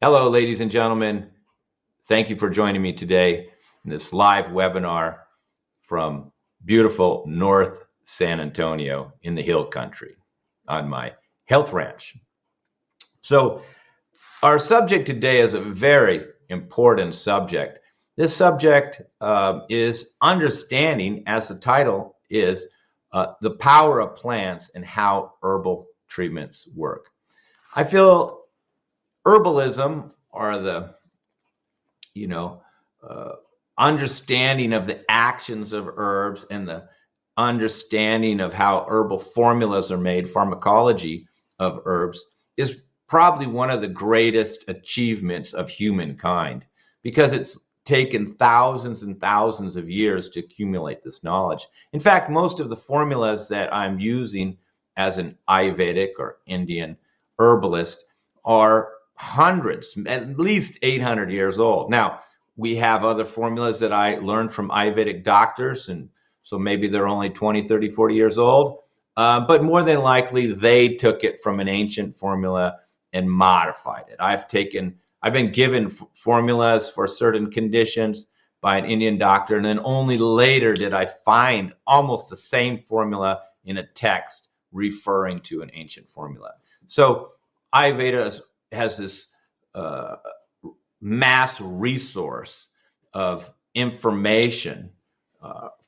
Hello, ladies and gentlemen. Thank you for joining me today in this live webinar from beautiful North San Antonio in the Hill Country on my health ranch. So our subject today is a very important subject. This subject is understanding, as the title is, the power of plants and how herbal treatments work. I feel herbalism, or the understanding of the actions of herbs and the understanding of how herbal formulas are made, pharmacology of herbs, is probably one of the greatest achievements of humankind, because it's taken thousands and thousands of years to accumulate this knowledge. In fact, most of the formulas that I'm using as an Ayurvedic or Indian herbalist are hundreds, at least 800 years old. Now, we have other formulas that I learned from Ayurvedic doctors, and so maybe they're only 20, 30, 40 years old. But more than likely, they took it from an ancient formula and modified it. I've been given formulas for certain conditions by an Indian doctor, and then only later did I find almost the same formula in a text referring to an ancient formula. So Ayurveda has this mass resource of information,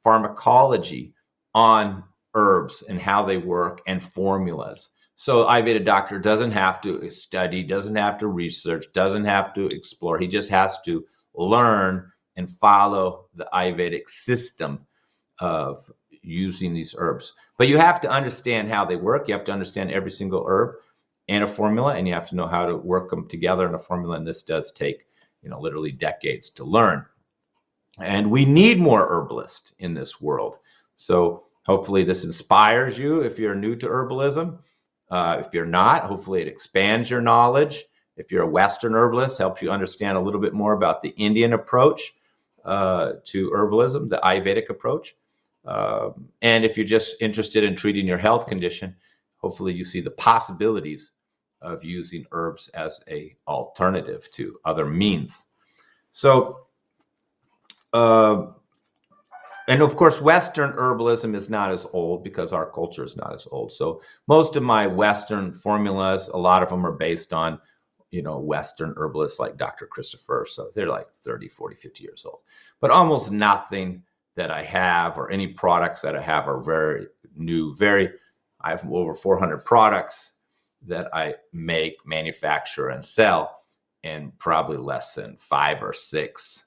pharmacology on herbs and how they work, and formulas. So Ayurveda doctor doesn't have to study, doesn't have to research, doesn't have to explore. He just has to learn and follow the Ayurvedic system of using these herbs. But you have to understand how they work. You have to understand every single herb and a formula, and you have to know how to work them together in a formula. And this does take, literally decades to learn. And we need more herbalists in this world. So hopefully this inspires you if you're new to herbalism. If you're not, hopefully it expands your knowledge. If you're a Western herbalist, helps you understand a little bit more about the Indian approach to herbalism, the Ayurvedic approach. And if you're just interested in treating your health condition, hopefully you see the possibilities of using herbs as an alternative to other means. So, and of course, Western herbalism is not as old because our culture is not as old. So most of my Western formulas, a lot of them are based on, Western herbalists like Dr. Christopher. So they're like 30, 40, 50 years old. But almost nothing that I have, or any products that I have, are very new. I have over 400 products that I make, manufacture, and sell, and probably less than 5 or 6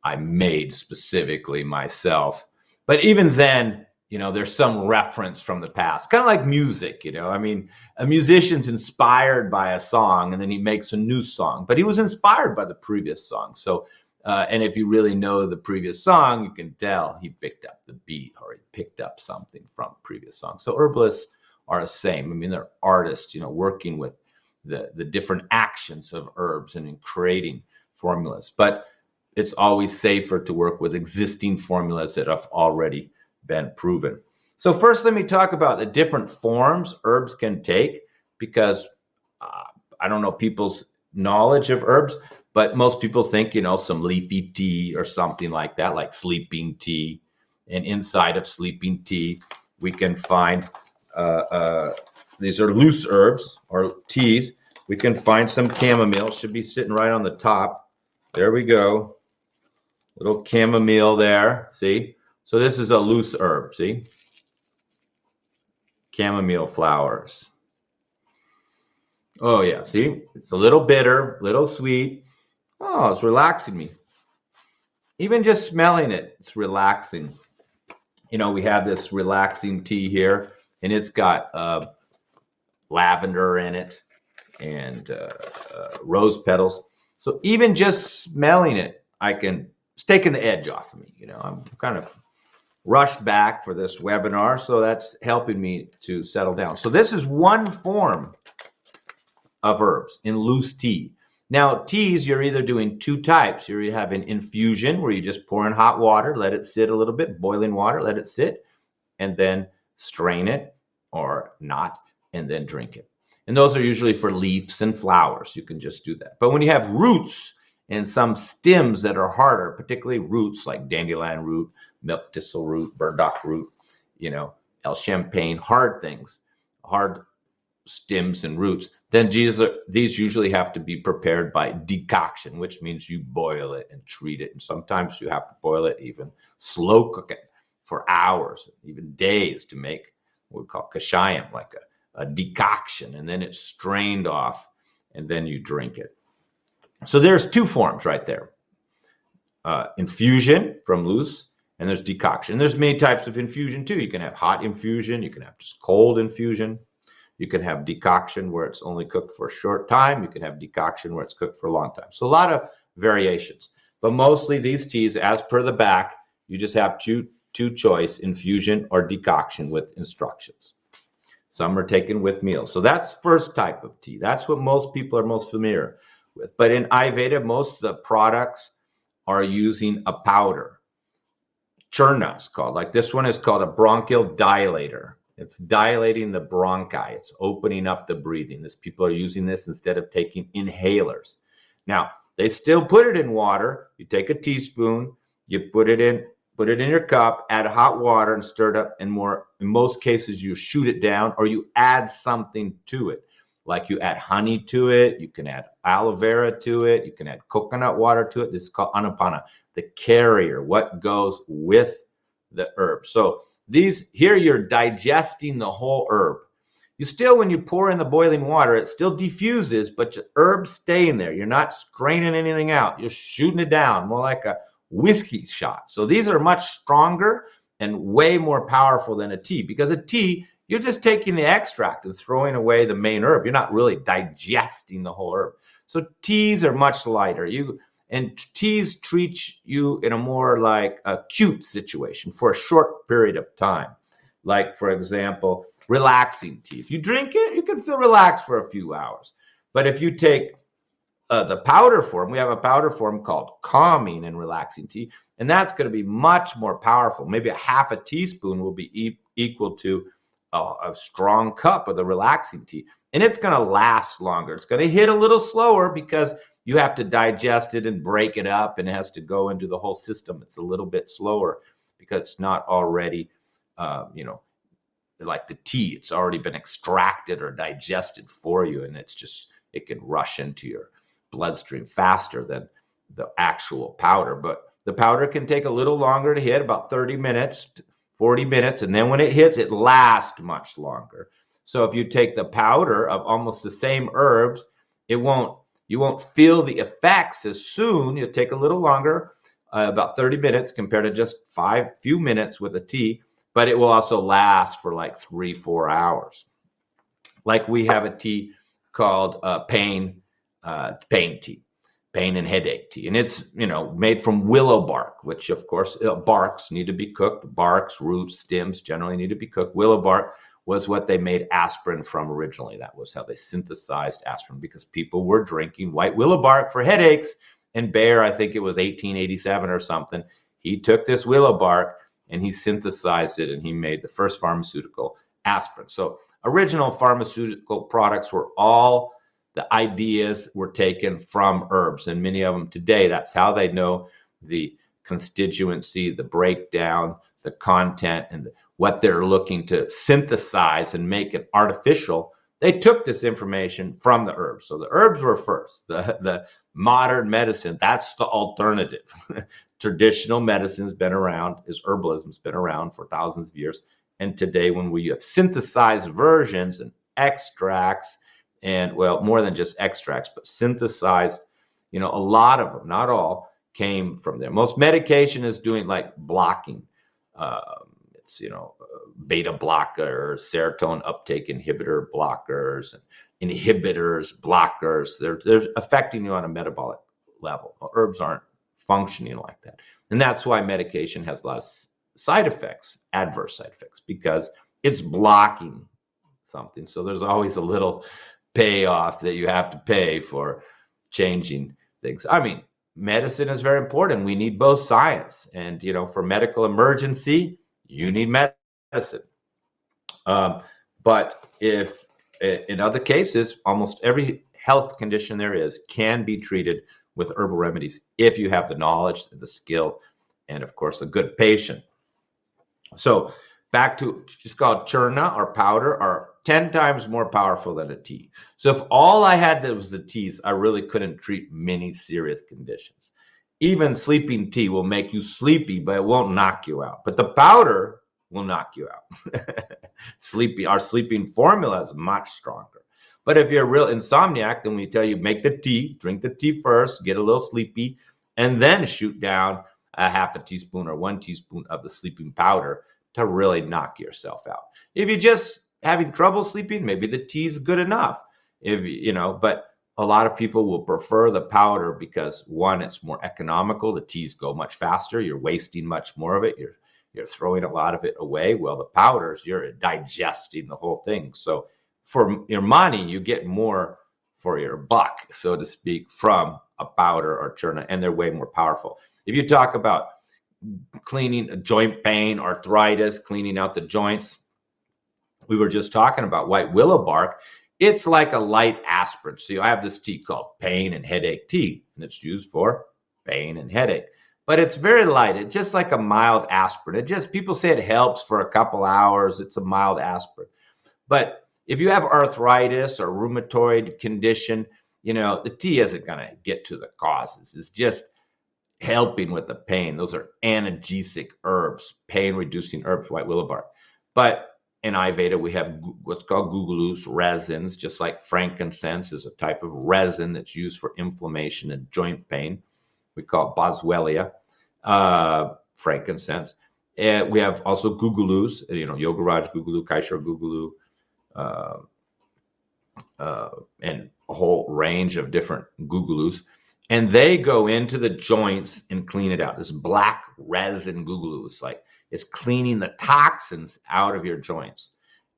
I made specifically myself. But even then, there's some reference from the past, kind of like music. A musician's inspired by a song, and then he makes a new song, but he was inspired by the previous song. So, and if you really know the previous song, you can tell he picked up the beat, or he picked up something from previous songs. So herbalists are the same. They're artists, working with the different actions of herbs and in creating formulas. But it's always safer to work with existing formulas that have already been proven. So first, let me talk about the different forms herbs can take, because I don't know people's knowledge of herbs, but most people think, some leafy tea or something like that, like sleeping tea. And inside of sleeping tea, we can find these are loose herbs or teas. We can find some chamomile. Should be sitting right on the top. There we go. Little chamomile there. See? So this is a loose herb. See? Chamomile flowers. Oh yeah. See? It's a little bitter, little sweet. Oh, it's relaxing me. Even just smelling it, it's relaxing. We have this relaxing tea here, and it's got lavender in it and rose petals. So even just smelling it, it's taking the edge off of me. I'm kind of rushed back for this webinar, so that's helping me to settle down. So this is one form of herbs in loose tea. Now, teas, you're either doing two types. You're having infusion, where you just pour in hot water, let it sit a little bit, boiling water, let it sit, and then strain it or not, and then drink it. And those are usually for leaves and flowers. You can just do that. But when you have roots and some stems that are harder, particularly roots like dandelion root, milk thistle root, burdock root, El Champagne, hard things, hard stems and roots, then these usually have to be prepared by decoction, which means you boil it and treat it. And sometimes you have to boil it, even slow cook it for hours, even days, to make what we call kashayam, like a decoction. And then it's strained off and then you drink it. So there's two forms right there. Infusion from loose, and there's decoction. There's many types of infusion too. You can have hot infusion, you can have just cold infusion. You can have decoction where it's only cooked for a short time. You can have decoction where it's cooked for a long time. So a lot of variations. But mostly these teas, as per the back, you just have two choice, infusion or decoction with instructions. Some are taken with meals. So that's first type of tea. That's what most people are most familiar with. But in Ayurveda, most of the products are using a powder. Churna is called. Like this one is called a bronchial dilator. It's dilating the bronchi. It's opening up the breathing. People are using this instead of taking inhalers. Now, they still put it in water. You take a teaspoon, you put it in your cup, add hot water and stir it up. In most cases, you shoot it down or you add something to it. Like you add honey to it. You can add aloe vera to it. You can add coconut water to it. This is called anapana, the carrier, what goes with the herb. So here you're digesting the whole herb. You still, when you pour in the boiling water, it still diffuses, but the herbs stay in there. You're not straining anything out. You're shooting it down, more like a whiskey shot. So these are much stronger and way more powerful than a tea, because a tea, you're just taking the extract and throwing away the main herb. You're not really digesting the whole herb. So teas are much lighter. And teas treat you in a more like acute situation for a short period of time. Like, for example, relaxing tea. If you drink it, you can feel relaxed for a few hours. But if you take the powder form, we have a powder form called calming and relaxing tea, and that's going to be much more powerful. Maybe a half a teaspoon will be equal to a strong cup of the relaxing tea. And it's going to last longer. It's going to hit a little slower because you have to digest it and break it up, and it has to go into the whole system. It's a little bit slower because it's not already, like the tea. It's already been extracted or digested for you, and it can rush into your bloodstream faster than the actual powder. But the powder can take a little longer to hit, about 30 minutes, 40 minutes, and then when it hits, it lasts much longer. So if you take the powder of almost the same herbs, you won't feel the effects as soon. You'll take a little longer, about 30 minutes compared to just few minutes with a tea, but it will also last for like 3-4 hours. Like we have a tea called pain tea, pain and headache tea. And it's, made from willow bark, which of course barks need to be cooked. Barks, roots, stems generally need to be cooked. Willow bark was what they made aspirin from originally. That was how they synthesized aspirin, because people were drinking white willow bark for headaches. And Bayer, I think it was 1887 or something, he took this willow bark and he synthesized it and he made the first pharmaceutical aspirin. So original pharmaceutical products the ideas were taken from herbs, and many of them today, that's how they know the constituency, the breakdown, the content, and what they're looking to synthesize and make it artificial. They took this information from the herbs. So the herbs were first. The modern medicine, that's the alternative. Traditional medicine's been around, herbalism's been around for thousands of years. And today, when we have synthesized versions and extracts, and well, more than just extracts, but synthesized, a lot of them, not all, came from there. Most medication is doing like blocking. It's, beta blockers, serotonin uptake inhibitor blockers, blockers. They're affecting you on a metabolic level. Herbs aren't functioning like that. And that's why medication has a lot of side effects, adverse side effects, because it's blocking something. So there's always a little payoff that you have to pay for changing things. I mean, medicine is very important. We need both science. And, for medical emergency, you need medicine. But if In other cases, almost every health condition there is can be treated with herbal remedies if you have the knowledge, the skill, and of course, a good patient. So back to, it's called churna or powder, are 10 times more powerful than a tea. So if all I had that was the teas, I really couldn't treat many serious conditions. Even sleeping tea will make you sleepy, but it won't knock you out. But the powder will knock you out. Our sleeping formula is much stronger. But if you're a real insomniac, then we tell you make the tea, drink the tea first, get a little sleepy, and then shoot down a half a teaspoon or 1 teaspoon of the sleeping powder to really knock yourself out. If you're just having trouble sleeping, maybe the tea is good enough. But a lot of people will prefer the powder because, one, it's more economical. The teas go much faster. You're wasting much more of it. You're throwing a lot of it away. Well, the powders, you're digesting the whole thing. So for your money, you get more for your buck, so to speak, from a powder or churna, and they're way more powerful. If you talk about cleaning joint pain, arthritis, cleaning out the joints, we were just talking about white willow bark. It's like a light aspirin. So I have this tea called pain and headache tea, and it's used for pain and headache. But it's very light. It's just like a mild aspirin. People say it helps for a couple hours. It's a mild aspirin. But if you have arthritis or rheumatoid condition, the tea isn't going to get to the causes. It's just helping with the pain. Those are analgesic herbs, pain-reducing herbs, white willow bark. But in Ayurveda, we have what's called gugulus, resins, just like frankincense is a type of resin that's used for inflammation and joint pain. We call it boswellia, frankincense. And we have also gugulus, Yogaraj gugulu, Kaishar gugulu, and a whole range of different gugulus. And they go into the joints and clean it out. This black resin gugulu is like, it's cleaning the toxins out of your joints.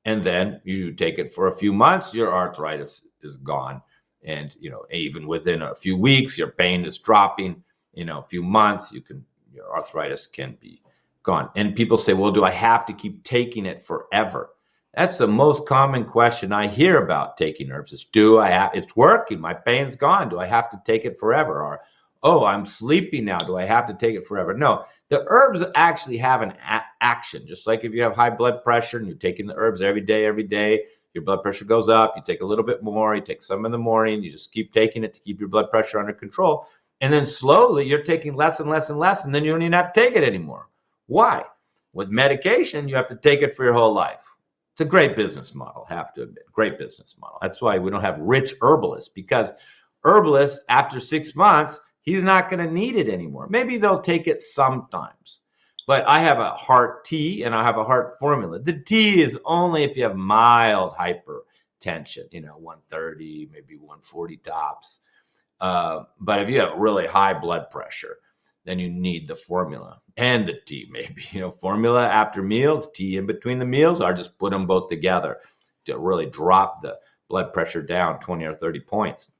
And then you take it for a few months, your arthritis is gone. And, even within a few weeks, your pain is dropping. A few months, your arthritis can be gone. And people say, well, do I have to keep taking it forever? That's the most common question I hear about taking herbs is, it's working, my pain's gone, do I have to take it forever? Or, oh, I'm sleepy now, do I have to take it forever? No, the herbs actually have an action. Just like if you have high blood pressure and you're taking the herbs every day, your blood pressure goes up, you take a little bit more, you take some in the morning, you just keep taking it to keep your blood pressure under control. And then slowly you're taking less and less and less, and then you don't even have to take it anymore. Why? With medication, you have to take it for your whole life. It's a great business model, have to admit. Great business model. That's why we don't have rich herbalists, because herbalists, after 6 months, he's not going to need it anymore. Maybe they'll take it sometimes. But I have a heart tea and I have a heart formula. The tea is only if you have mild hypertension, 130, maybe 140 tops. But if you have really high blood pressure, then you need the formula and the tea, maybe. Formula after meals, tea in between the meals, or just put them both together to really drop the blood pressure down 20 or 30 points.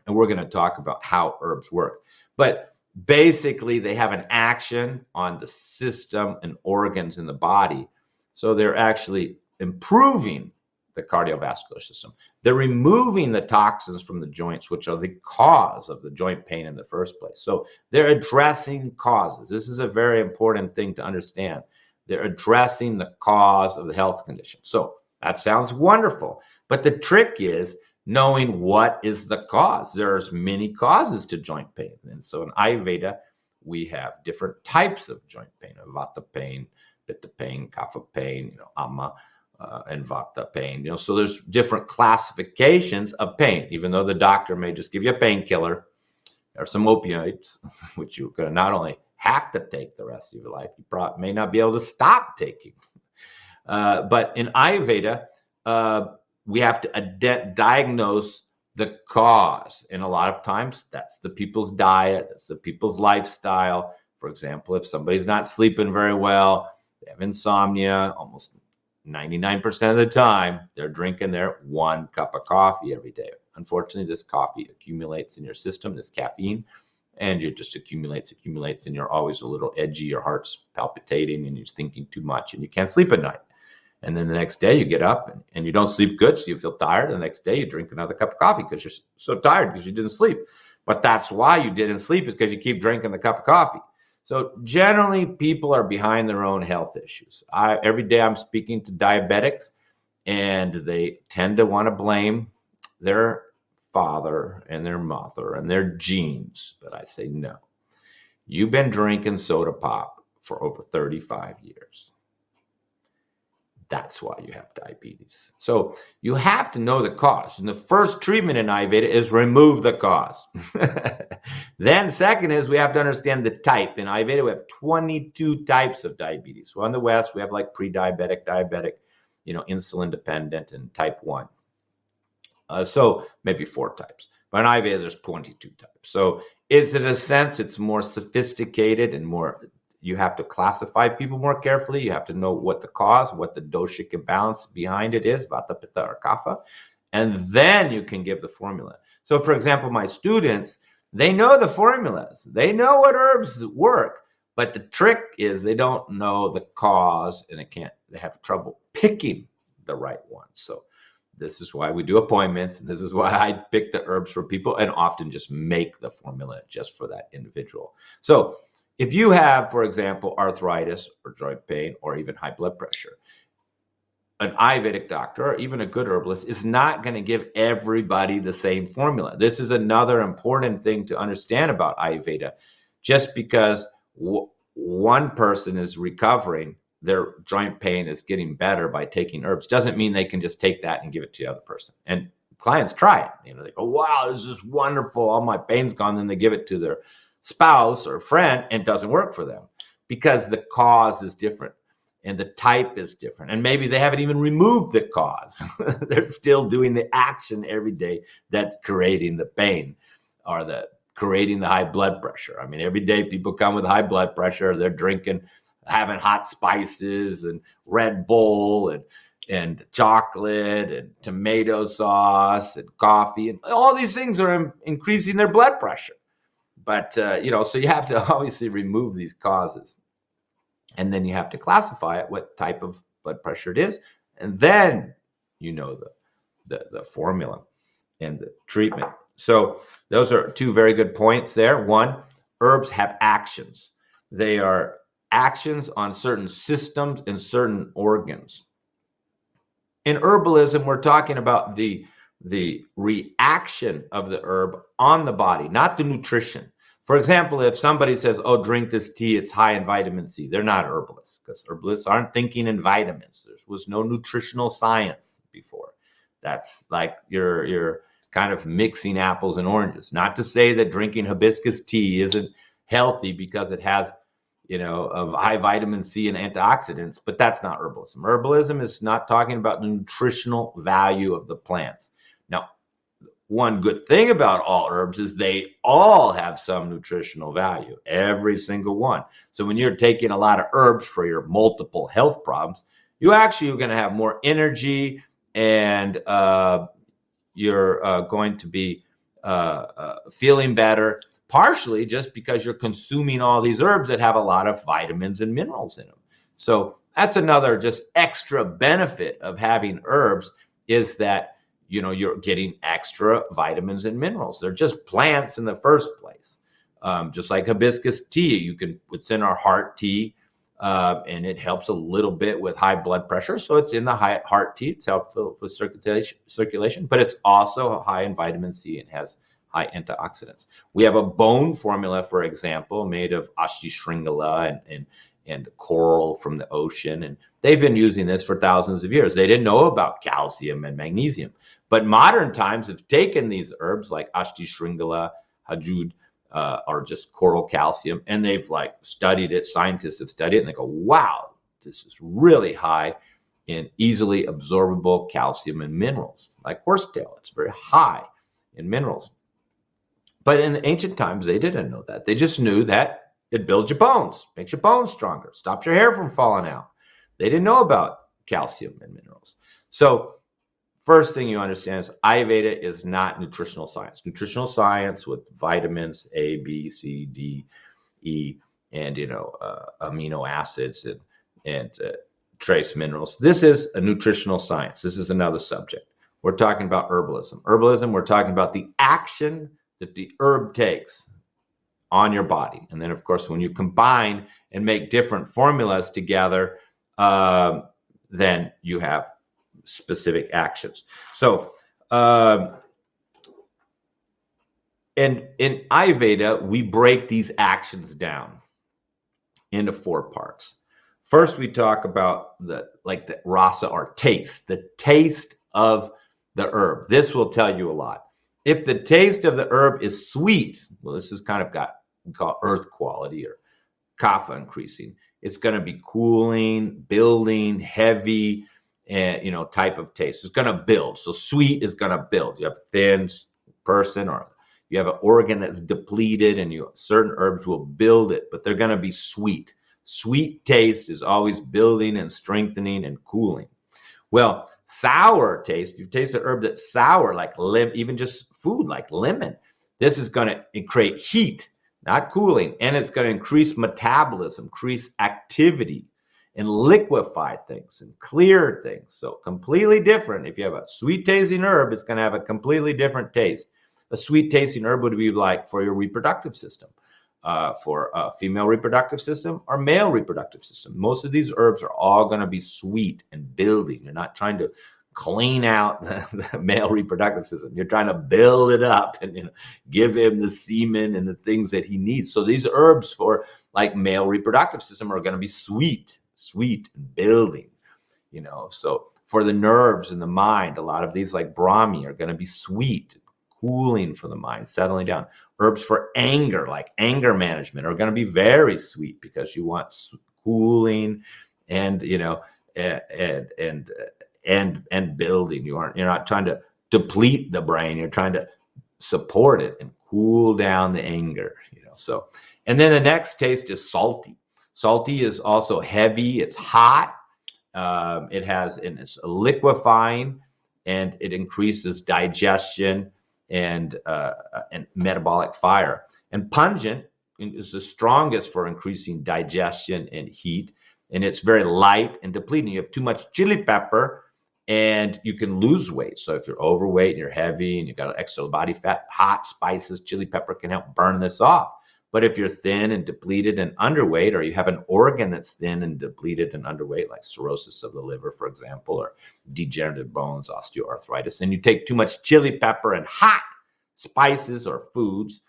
And we're going to talk about how herbs work. But basically, they have an action on the system and organs in the body. So they're actually improving the cardiovascular system. They're removing the toxins from the joints, which are the cause of the joint pain in the first place. So they're addressing causes. This is a very important thing to understand. They're addressing the cause of the health condition. So that sounds wonderful. But the trick is knowing what is the cause. There's many causes to joint pain. And so in Ayurveda, we have different types of joint pain: vata pain, pitta pain, kapha pain, ama, and vata pain. So there's different classifications of pain. Even though the doctor may just give you a painkiller or some opioids, which you're going to not only have to take the rest of your life, you probably may not be able to stop taking. But in Ayurveda, we have to diagnose the cause. And a lot of times that's the people's diet, that's the people's lifestyle. For example, if somebody's not sleeping very well, they have insomnia, almost 99% of the time, they're drinking their 1 cup of coffee every day. Unfortunately, this coffee accumulates in your system, this caffeine, and it just accumulates, and you're always a little edgy, your heart's palpitating, and you're thinking too much, and you can't sleep at night. And then the next day you get up and you don't sleep good, so you feel tired. And the next day you drink another cup of coffee because you're so tired because you didn't sleep. But that's why you didn't sleep, is because you keep drinking the cup of coffee. So generally, people are behind their own health issues. Every day I'm speaking to diabetics, and they tend to want to blame their father and their mother and their genes. But I say, no. You've been drinking soda pop for over 35 years. That's why you have diabetes. So you have to know the cause. And the first treatment in Ayurveda is remove the cause. Then second is we have to understand the type. In Ayurveda, we have 22 types of diabetes. Well, in the West, we have like pre-diabetic, diabetic, insulin dependent, and type 1. So maybe 4 types. But in Ayurveda, there's 22 types. So it's, in a sense, it's more sophisticated and more. You have to classify people more carefully. You have to know what the cause, what the doshic imbalance behind it is, vata, pitta, or kapha, and then you can give the formula. So, for example, my students, they know the formulas. They know what herbs work, but the trick is they don't know the cause, and they have trouble picking the right one. So this is why we do appointments, and this is why I pick the herbs for people and often just make the formula just for that individual. So if you have, for example, arthritis or joint pain or even high blood pressure, an Ayurvedic doctor or even a good herbalist is not going to give everybody the same formula. This is another important thing to understand about Ayurveda. Just because one person is recovering, their joint pain is getting better by taking herbs, doesn't mean they can just take that and give it to the other person. And clients try it. They go, wow, this is wonderful. All my pain's gone. Then they give it to their spouse or friend, and it doesn't work for them because the cause is different and the type is different. And maybe they haven't even removed the cause. They're still doing the action every day that's creating the pain or creating the high blood pressure. I mean, every day people come with high blood pressure, they're drinking, having hot spices and Red Bull and chocolate and tomato sauce and coffee, and all these things are increasing their blood pressure. But, so you have to obviously remove these causes. And then you have to classify it, what type of blood pressure it is. And then the formula and the treatment. So those are 2 very good points there. One, herbs have actions. They are actions on certain systems and certain organs. In herbalism, we're talking about the reaction of the herb on the body, not the nutrition. For example, if somebody says, oh, drink this tea, it's high in vitamin C, they're not herbalists, because herbalists aren't thinking in vitamins. There was no nutritional science before. That's like you're kind of mixing apples and oranges. Not to say that drinking hibiscus tea isn't healthy because it has, of high vitamin C and antioxidants, but that's not herbalism. Herbalism is not talking about the nutritional value of the plants. Now, one good thing about all herbs is they all have some nutritional value, every single one. So when you're taking a lot of herbs for your multiple health problems, you actually are going to have more energy, and you're going to be feeling better, partially just because you're consuming all these herbs that have a lot of vitamins and minerals in them. So that's another just extra benefit of having herbs, is that you're getting extra vitamins and minerals. They're just plants in the first place. Just like hibiscus tea, it's in our heart tea, and it helps a little bit with high blood pressure. So it's in the heart tea. It's helpful with circulation, but it's also high in vitamin C and has high antioxidants. We have a bone formula, for example, made of Ashtishringala and coral from the ocean. And they've been using this for thousands of years. They didn't know about calcium and magnesium. But modern times have taken these herbs like Ashtishringala, Hajud, or just coral calcium, and they've studied it. Scientists have studied it, and they go, wow, this is really high in easily absorbable calcium and minerals. Like horsetail, it's very high in minerals. But in the ancient times, they didn't know that. They just knew that it builds your bones, makes your bones stronger, stops your hair from falling out. They didn't know about calcium and minerals. So first thing you understand is Ayurveda is not nutritional science. Nutritional science with vitamins A, B, C, D, E, and amino acids and trace minerals. This is a nutritional science. This is another subject. We're talking about herbalism. Herbalism, we're talking about the action that the herb takes on your body. And then, of course, when you combine and make different formulas together, then you have specific actions. So, in Ayurveda, we break these actions down into 4 parts. First, we talk about the rasa, or taste, the taste of the herb. This will tell you a lot. If the taste of the herb is sweet, well, this has kind of got, we call earth quality or kapha increasing. It's going to be cooling, building, heavy, and type of taste. It's going to build. So sweet is going to build. You have a thin person, or you have an organ that's depleted, and certain herbs will build it, but they're going to be sweet. Sweet taste is always building and strengthening and cooling. Well, sour taste, you taste an herb that's sour, like even just food like lemon. This is going to create heat, not cooling, and it's going to increase metabolism, increase activity, and liquefy things and clear things. So completely different. If you have a sweet tasting herb, it's going to have a completely different taste. A sweet tasting herb would be like for your reproductive system, for a female reproductive system or male reproductive system. Most of these herbs are all going to be sweet and building. You're not trying to clean out the male reproductive system. You're trying to build it up and give him the semen and the things that he needs. So these herbs for like male reproductive system are going to be sweet and building. So for the nerves and the mind, a lot of these like Brahmi are going to be sweet, cooling for the mind, settling down. Herbs for anger, like anger management, are going to be very sweet because you want cooling and and building. You're not trying to deplete the brain. You're trying to support it and cool down the anger. So, and then the next taste is salty. Salty is also heavy. It's hot. It's liquefying, and it increases digestion and metabolic fire. And pungent is the strongest for increasing digestion and heat, and it's very light and depleting. You have too much chili pepper, and you can lose weight. So if you're overweight and you're heavy and you've got extra body fat, hot spices, chili pepper can help burn this off. But if you're thin and depleted and underweight, or you have an organ that's thin and depleted and underweight, like cirrhosis of the liver, for example, or degenerative bones, osteoarthritis, and you take too much chili pepper and hot spices or foods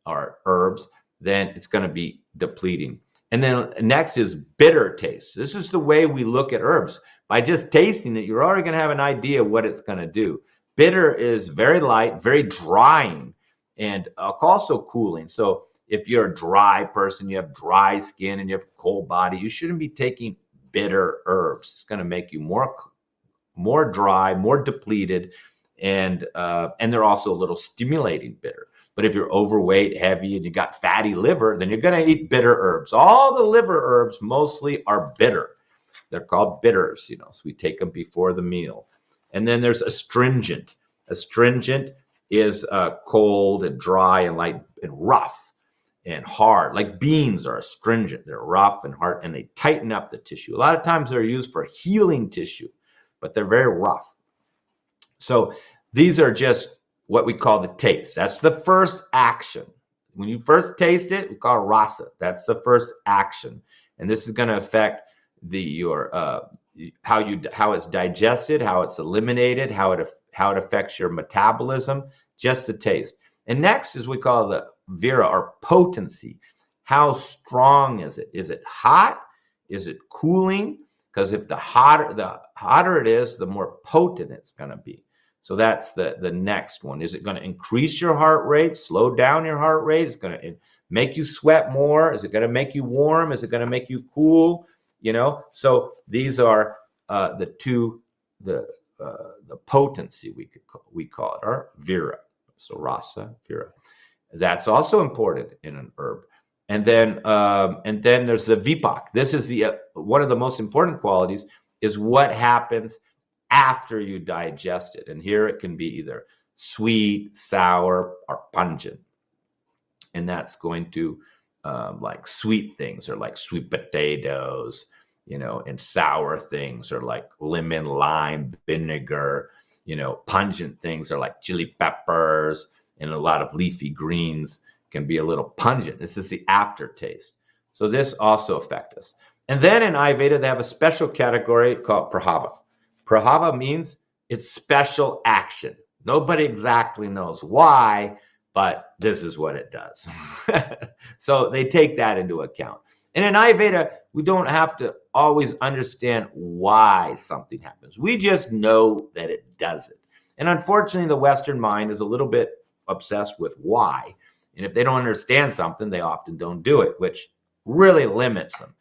or herbs, then it's going to be depleting. And then next is bitter taste. This is the way we look at herbs. By just tasting it, you're already going to have an idea what it's going to do. Bitter is very light, very drying, and also cooling. So if you're a dry person, you have dry skin and you have a cold body, you shouldn't be taking bitter herbs. It's going to make you more dry, more depleted, and they're also a little stimulating bitter. But if you're overweight, heavy, and you got fatty liver, then you're going to eat bitter herbs. All the liver herbs mostly are bitter. They're called bitters, so we take them before the meal. And then there's astringent. Astringent is cold and dry and light and rough and hard. Like beans are astringent. They're rough and hard, and they tighten up the tissue. A lot of times they're used for healing tissue, but they're very rough. So these are just what we call the taste. That's the first action. When you first taste it, we call it rasa. That's the first action. And this is going to affect how it's digested, how it's eliminated, how it affects your metabolism, just the taste. And next is we call the vira, or potency. How strong is it? Is it hot? Is it cooling? Because if the hotter it is, the more potent it's going to be. So that's the next one. Is it going to increase your heart rate, slow down your heart rate? Is it going to make you sweat more? Is it going to make you warm? Is it going to make you cool? So these are the potency we call it, or vira. So rasa, vira. That's also important in an herb. And then there's the vipak. This is one of the most important qualities, is what happens after you digest it. And here it can be either sweet, sour, or pungent. And that's going to like sweet things, or like sweet potatoes and sour things are like lemon, lime, vinegar. Pungent things are like chili peppers, and a lot of leafy greens can be a little pungent. This is the aftertaste. So this also affects us. And then in Ayurveda, they have a special category called prabhava. Prabhava means it's special action. Nobody exactly knows why, but this is what it does. So they take that into account. And in Ayurveda, we don't have to always understand why something happens. We just know that it does it. And unfortunately, the Western mind is a little bit obsessed with why. And if they don't understand something, they often don't do it, which really limits them.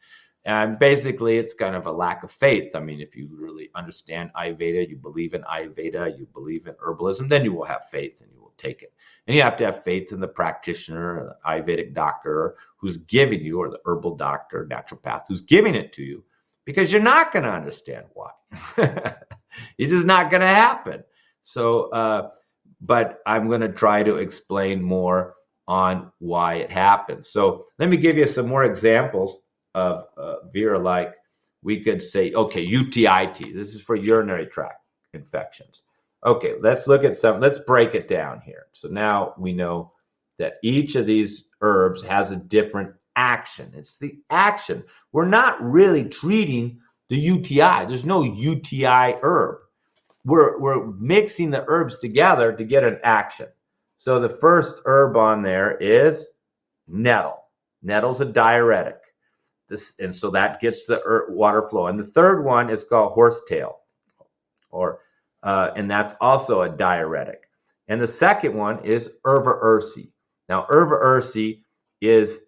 And basically, it's kind of a lack of faith. I mean, if you really understand Ayurveda, you believe in Ayurveda, you believe in herbalism, then you will have faith and you will take it. And you have to have faith in the practitioner, or the Ayurvedic doctor who's giving you, or the herbal doctor, naturopath who's giving it to you, because you're not going to understand why. It's just not going to happen. So, but I'm going to try to explain more on why it happens. So let me give you some more examples of Vera, like we could say, okay, UTIT. This is for urinary tract infections. Okay, let's look at let's break it down here. So now we know that each of these herbs has a different action. It's the action. We're not really treating the UTI. There's no UTI herb. We're mixing the herbs together to get an action. So the first herb on there is nettle. Nettle's a diuretic. And so that gets the water flow. And the third one is called horsetail, and that's also a diuretic. And the second one is Urva ursi. Now, Urva ursi is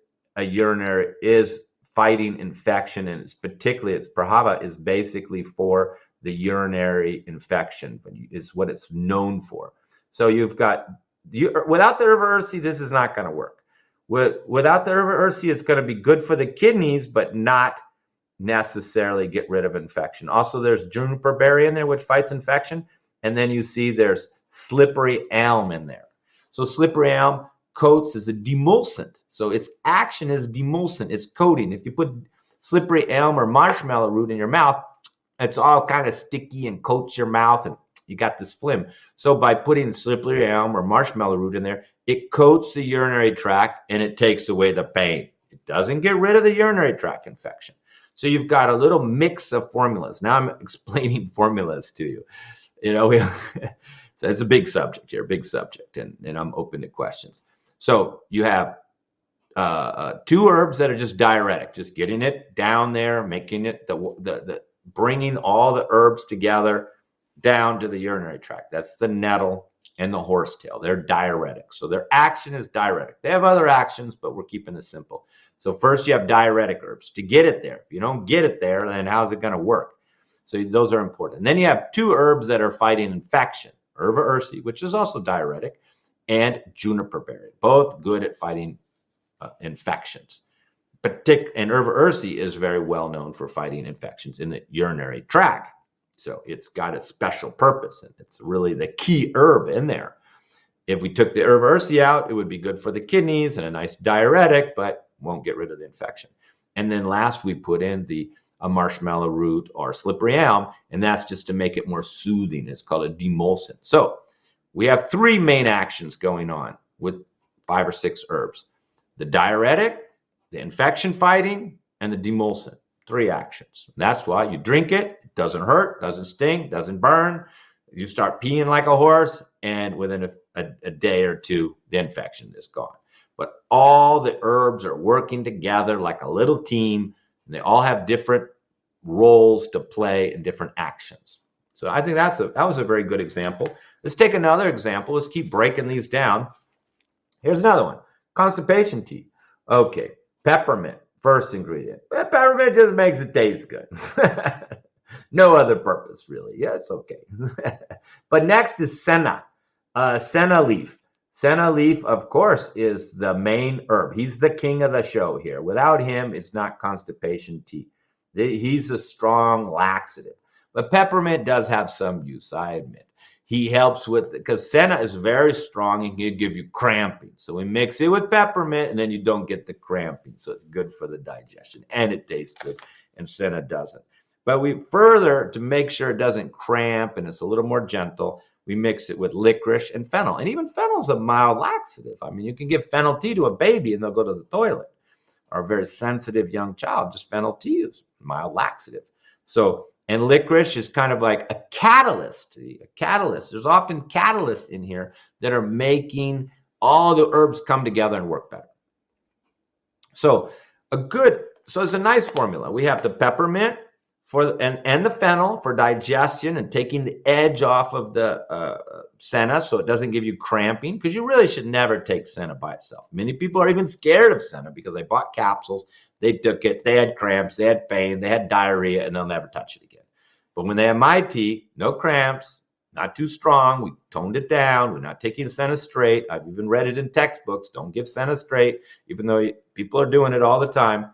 fighting infection, and its prabhava is basically for the urinary infection, is what it's known for. So you've got, without the Urva ursi, this is not going to work. Without the Urva ursi, it's going to be good for the kidneys, but not necessarily get rid of infection. Also, there's juniper berry in there, which fights infection. And then you see there's slippery elm in there. So slippery elm coats as a demulcent. So its action is demulcent. It's coating. If you put slippery elm or marshmallow root in your mouth, it's all kind of sticky and coats your mouth, and you got this phlegm. So by putting slippery elm or marshmallow root in there, it coats the urinary tract and it takes away the pain. It doesn't get rid of the urinary tract infection. So you've got a little mix of formulas. Now I'm explaining formulas to you. So it's a big subject here, and I'm open to questions. So you have two herbs that are just diuretic, just getting it down there, making it bringing all the herbs together down to the urinary tract. That's the nettle and the horsetail. They're diuretics. So their action is diuretic. They have other actions, but we're keeping this simple. So first you have diuretic herbs to get it there. If you don't get it there, then how's it going to work? So those are important. And then you have two herbs that are fighting infection, Urva ursi, which is also diuretic, and juniper berry, both good at fighting infections. And Urva ursi is very well known for fighting infections in the urinary tract. So it's got a special purpose, and it's really the key herb in there. If we took the Urva ursi out, it would be good for the kidneys and a nice diuretic, but won't get rid of the infection. And then last, we put in a marshmallow root or slippery elm, and that's just to make it more soothing. It's called a demulcent. So we have three main actions going on with 5 or 6 herbs: the diuretic, the infection fighting, and the demulcent. 3 actions. That's why you drink it. It doesn't hurt, doesn't sting, doesn't burn. You start peeing like a horse, and within a day or two, the infection is gone. But all the herbs are working together like a little team, and they all have different roles to play and different actions. So I think that was a very good example. Let's take another example. Let's keep breaking these down. Here's another one. Constipation tea. Okay, peppermint, first ingredient. Peppermint just makes it taste good. No other purpose, really. Yeah, it's okay. But next is senna. Senna leaf. Senna leaf, of course, is the main herb. He's the king of the show here. Without him, it's not constipation tea. He's a strong laxative. But peppermint does have some use, I admit. He helps with, because senna is very strong and can give you cramping. So we mix it with peppermint, and then you don't get the cramping. So it's good for the digestion, and it tastes good. and senna doesn't. But we further, to make sure it doesn't cramp and it's a little more gentle, we mix it with licorice and fennel. And even fennel is a mild laxative. I mean, you can give fennel tea to a baby and they'll go to the toilet. Or a very sensitive young child, just fennel tea is mild laxative. So, and licorice is kind of like a catalyst. A catalyst. There's often catalysts in here that are making all the herbs come together and work better. So it's a nice formula. We have the peppermint and the fennel for digestion and taking the edge off of the senna so it doesn't give you cramping, because you really should never take senna by itself. Many people are even scared of senna because they bought capsules, they took it, they had cramps, they had pain, they had diarrhea, and they'll never touch it again. But when they have my tea, no cramps, not too strong, we toned it down, we're not taking senna straight. I've even read it in textbooks, don't give senna straight, even though people are doing it all the time.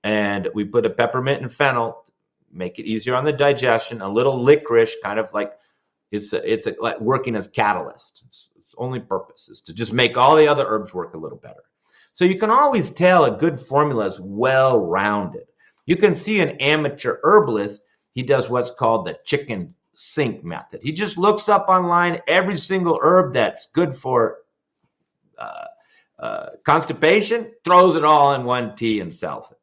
And we put a peppermint and fennel, make it easier on the digestion. A little licorice, kind of like it's like working as catalyst. Its only purpose is to just make all the other herbs work a little better. So you can always tell a good formula is well-rounded. You can see an amateur herbalist, he does what's called the chicken sink method. He just looks up online every single herb that's good for constipation, throws it all in one tea and sells it.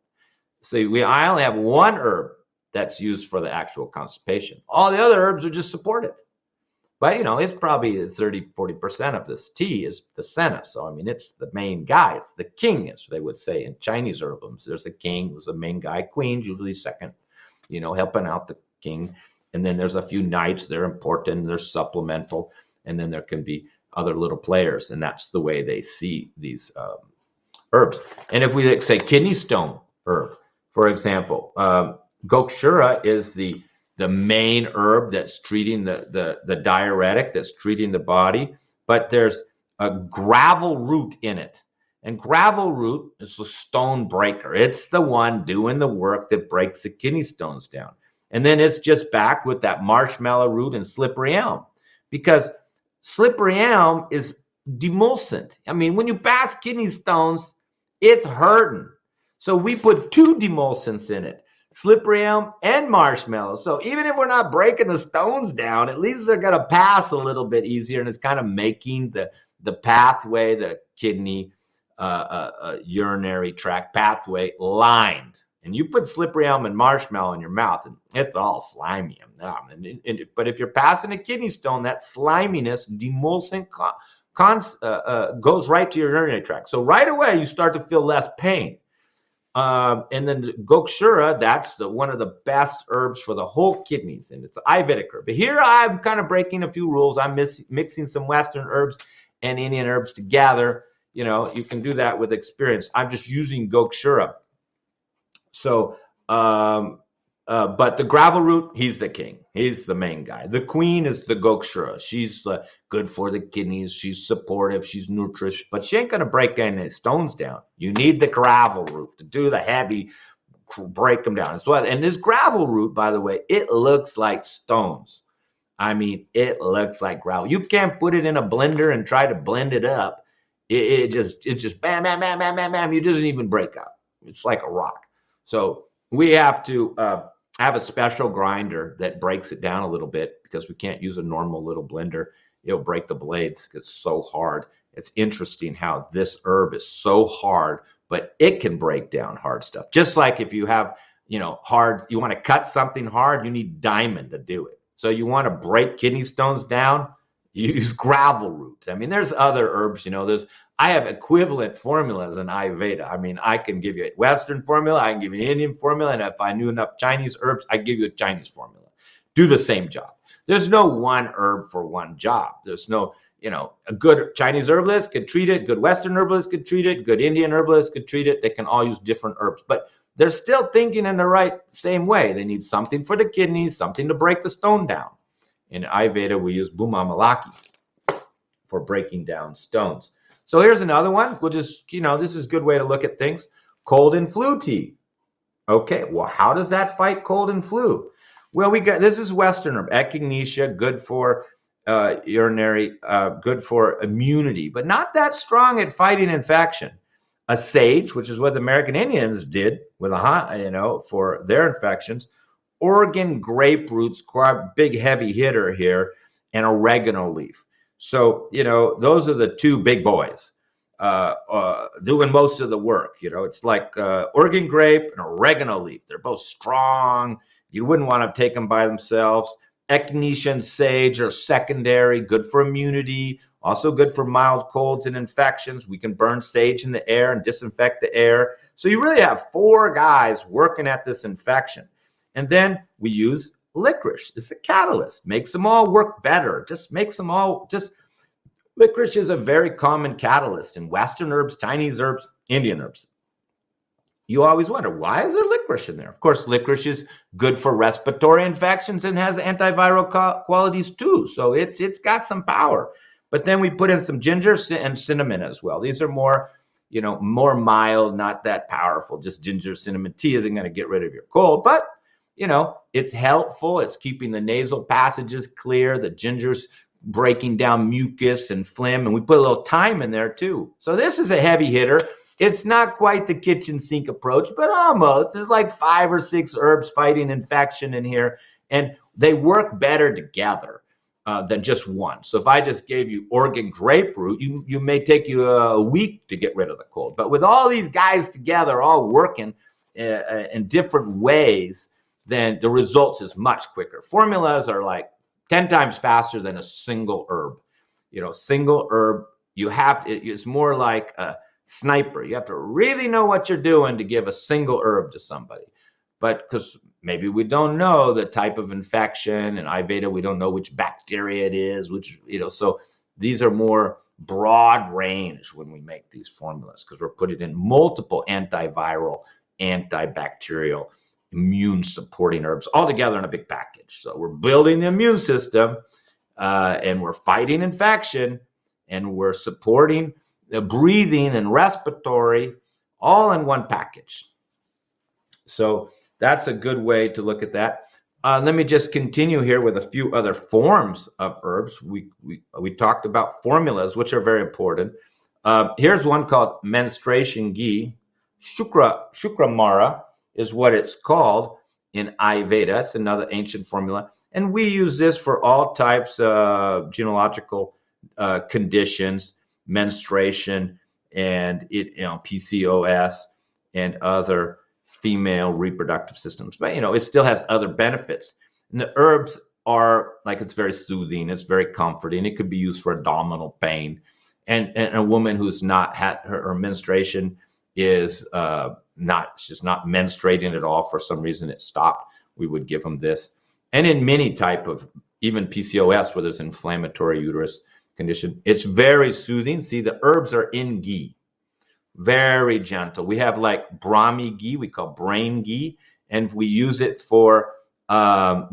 So I only have one herb that's used for the actual constipation. All the other herbs are just supportive. But, it's probably 30-40% of this tea is the senna. So, I mean, it's the main guy. It's the king, as they would say in Chinese herbalism. There's a king who's the main guy. Queen's usually second, helping out the king. And then there's a few knights. They're important. They're supplemental. And then there can be other little players. And that's the way they see these herbs. And if we say kidney stone herb, for example, Gokshura is the main herb that's treating the diuretic, that's treating the body, but there's a gravel root in it. And gravel root is a stone breaker. It's the one doing the work that breaks the kidney stones down. And then it's just back with that marshmallow root and slippery elm, because slippery elm is demulcent. I mean, when you pass kidney stones, it's hurting. So we put two demulcents in it, slippery elm and marshmallow. So even if we're not breaking the stones down, at least they're going to pass a little bit easier. And it's kind of making the pathway, the kidney, urinary tract pathway lined. And you put slippery elm and marshmallow in your mouth, and it's all slimy. But if you're passing a kidney stone, that sliminess, demulcent, goes right to your urinary tract. So right away, you start to feel less pain. And then Gokshura, that's one of the best herbs for the whole kidneys, and it's an Ayurvedic herb. But here I'm kind of breaking a few rules. I'm mixing some Western herbs and Indian herbs together. You can do that with experience. I'm just using Gokshura. So, but the gravel root, he's the king. He's the main guy. The queen is the Gokshura. She's good for the kidneys. She's supportive. She's nutritious, but she ain't going to break any stones down. You need the gravel root to do the heavy, break them down. And this gravel root, by the way, it looks like stones. I mean, it looks like gravel. You can't put it in a blender and try to blend it up. It just bam, bam, bam, bam, bam, bam. It doesn't even break up. It's like a rock. So we have to have a special grinder that breaks it down a little bit, because we can't use a normal little blender. It'll break the blades. It's so hard. It's interesting how this herb is so hard, but it can break down hard stuff. Just like if you have, you want to cut something hard, you need diamond to do it. So you want to break kidney stones down, you use gravel root. I mean, there's other herbs, I have equivalent formulas in Ayurveda. I mean, I can give you a Western formula, I can give you an Indian formula, and if I knew enough Chinese herbs, I give you a Chinese formula. Do the same job. There's no one herb for one job. There's no, a good Chinese herbalist could treat it, good Western herbalist could treat it, good Indian herbalist could treat it. They can all use different herbs, but they're still thinking in the same way. They need something for the kidneys, something to break the stone down. In Ayurveda, we use Bhuma Malaki for breaking down stones. So here's another one. We'll just, this is a good way to look at things. Cold and flu tea. Okay, well, how does that fight cold and flu? Well, this is Western herb, echinacea, good for urinary, good for immunity, but not that strong at fighting infection. a sage, which is what the American Indians did with for their infections. Oregon grape roots, quite big heavy hitter here, and oregano leaf. So, those are the two big boys doing most of the work. It's like Oregon grape and oregano leaf. They're both strong. You wouldn't want to take them by themselves. Echinacea and sage are secondary, good for immunity, also good for mild colds and infections. We can burn sage in the air and disinfect the air. So you really have four guys working at this infection. And then we use licorice. It's a catalyst, makes them all work better. Licorice is a very common catalyst in Western herbs, Chinese herbs, Indian herbs. You always wonder, why is there licorice in there? Of course, licorice is good for respiratory infections and has antiviral qualities too. So it's got some power. But then we put in some ginger and cinnamon as well. These are more mild, not that powerful. Just ginger, cinnamon tea isn't going to get rid of your cold, but it's helpful. It's keeping the nasal passages clear. The ginger's breaking down mucus and phlegm, and we put a little thyme in there too. So this is a heavy hitter. It's not quite the kitchen sink approach, but almost. There's like 5 or 6 herbs fighting infection in here, and they work better together than just one. So if I just gave you Oregon grapefruit, you may take you a week to get rid of the cold. But with all these guys together, all working in different ways, then the results is much quicker. Formulas are like 10 times faster than a single herb. Single herb, it's more like a sniper. You have to really know what you're doing to give a single herb to somebody. But because maybe we don't know the type of infection, and Ayurveda, we don't know which bacteria it is, so these are more broad range when we make these formulas, because we're putting in multiple antiviral, antibacterial, immune supporting herbs all together in a big package. So we're building the immune system, and we're fighting infection, and we're supporting the breathing and respiratory, all in one package. So that's a good way to look at that. Let me just continue here with a few other forms of herbs. We talked about formulas, which are very important. Here's one called menstruation ghee. Shukramara is what it's called in Ayurveda. It's another ancient formula. And we use this for all types of gynecological conditions, menstruation, and PCOS and other female reproductive systems. But it still has other benefits. And the herbs are it's very soothing, it's very comforting. It could be used for abdominal pain. And a woman who's not had her menstruation is she's not menstruating at all, for some reason it stopped, we would give them this. And in many type of, even PCOS, where there's inflammatory uterus condition, it's very soothing. See, the herbs are in ghee, very gentle. We have like Brahmi ghee, we call brain ghee, and we use it for like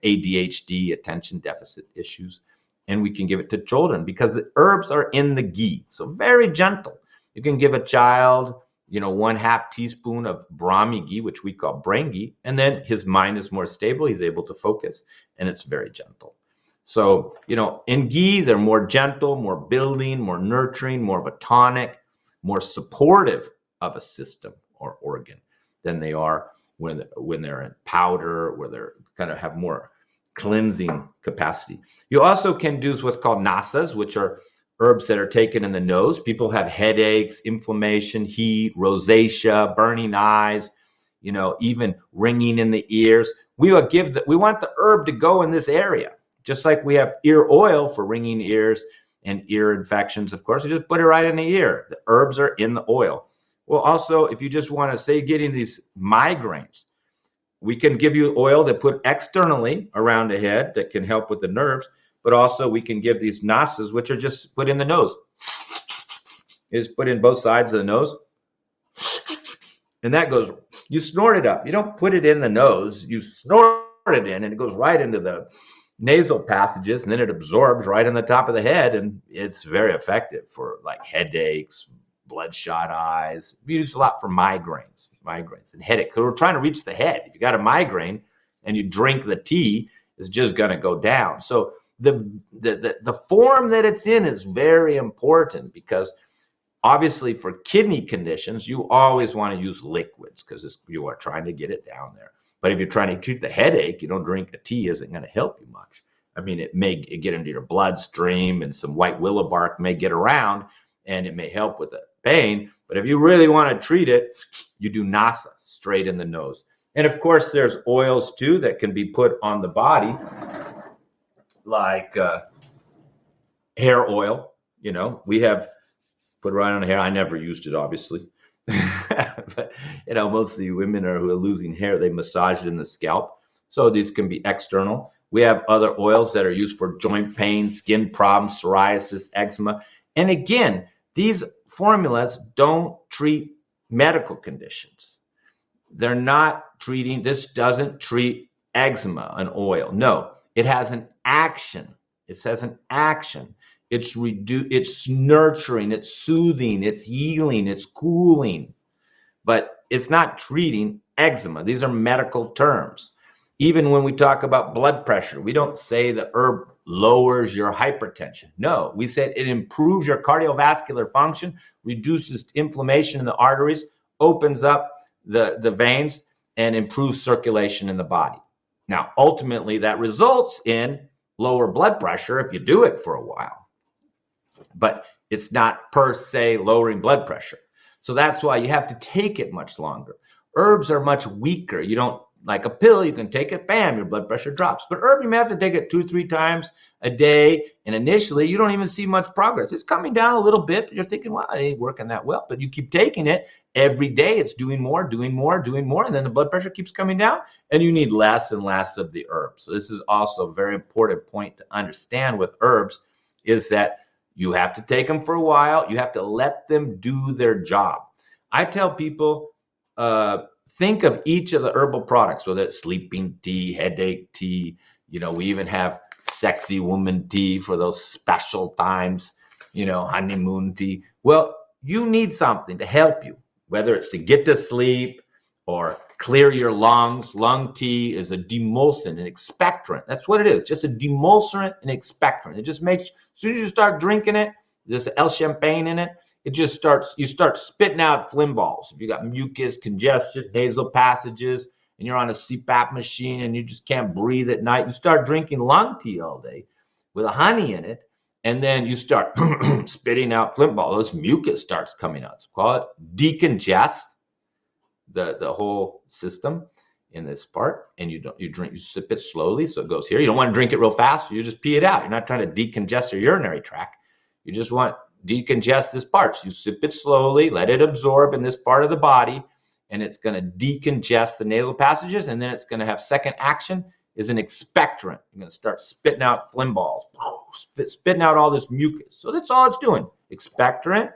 ADHD, attention deficit issues, and we can give it to children because the herbs are in the ghee, so very gentle. You can give a child 1/2 teaspoon of Brahmi ghee, which we call brain ghee, and then his mind is more stable, he's able to focus, and it's very gentle. So, in ghee, they're more gentle, more building, more nurturing, more of a tonic, more supportive of a system or organ than they are when they're in powder, where they're kind of have more cleansing capacity. You also can do what's called nasas, which are herbs that are taken in the nose. People have headaches, inflammation, heat, rosacea, burning eyes, even ringing in the ears. We want the herb to go in this area. Just like we have ear oil for ringing ears and ear infections, of course, you just put it right in the ear. The herbs are in the oil. Well, also, if you just want to say getting these migraines, we can give you oil that put externally around the head that can help with the nerves, but also we can give these nasas, which are just put in the nose. It's put in both sides of the nose. And that goes, you snort it up. You don't put it in the nose, you snort it in, and it goes right into the nasal passages, and then it absorbs right on the top of the head, and it's very effective for like headaches, bloodshot eyes. We use a lot for migraines and headache, because we're trying to reach the head. If you got a migraine and you drink the tea, it's just going to go down. So the form that it's in is very important, because Obviously, for kidney conditions, you always want to use liquids because you are trying to get it down there. But if you're trying to treat the headache, drink a tea isn't going to help you much. I mean, it may get into your bloodstream, and some white willow bark may get around, and it may help with the pain. But if you really want to treat it, you do nasa, straight in the nose. And of course, there's oils too that can be put on the body, like hair oil. We have put right on the hair. I never used it, obviously. But mostly women who are losing hair, they massage it in the scalp. So these can be external. We have other oils that are used for joint pain, skin problems, psoriasis, eczema. And again, these formulas don't treat medical conditions. They're not treating, this doesn't treat eczema, an oil. No, it has an action. It says an action. It's nurturing, it's soothing, it's healing, it's cooling. But it's not treating eczema. These are medical terms. Even when we talk about blood pressure, we don't say the herb lowers your hypertension. No, we said it improves your cardiovascular function, reduces inflammation in the arteries, opens up the veins, and improves circulation in the body. Now, ultimately, that results in lower blood pressure if you do it for a while. But it's not per se lowering blood pressure. So that's why you have to take it much longer. Herbs are much weaker. You don't, like a pill, you can take it, bam, your blood pressure drops. But herb, you may have to take it 2-3 times a day. And initially, you don't even see much progress. It's coming down a little bit, but you're thinking, well, it ain't working that well. But you keep taking it every day. It's doing more, doing more, doing more. And then the blood pressure keeps coming down, and you need less and less of the herb. So this is also a very important point to understand with herbs, is that you have to take them for a while. You have to let them do their job. I tell people, think of each of the herbal products, whether it's sleeping tea, headache tea. We even have sexy woman tea for those special times, honeymoon tea. Well, you need something to help you, whether it's to get to sleep or clear your lungs. Lung tea is a demulcent, an expectorant. That's what it is, just a demulcent and expectorant. It just makes, as soon as you start drinking it, there's L champagne in it, you start spitting out phlegm balls. If you got mucus, congestion, nasal passages, and you're on a CPAP machine and you just can't breathe at night, you start drinking lung tea all day with a honey in it, and then you start spitting out phlegm balls. This mucus starts coming out. It's called decongest the whole system in this part, and you sip it slowly so it goes here. You don't want to drink it real fast. You just pee it out. You're not trying to decongest your urinary tract. You just want decongest this part. So you sip it slowly, let it absorb in this part of the body, and it's going to decongest the nasal passages, and then it's going to have second action is an expectorant. You're going to start spitting out phlegm balls, spitting out all this mucus. So that's all it's doing, expectorant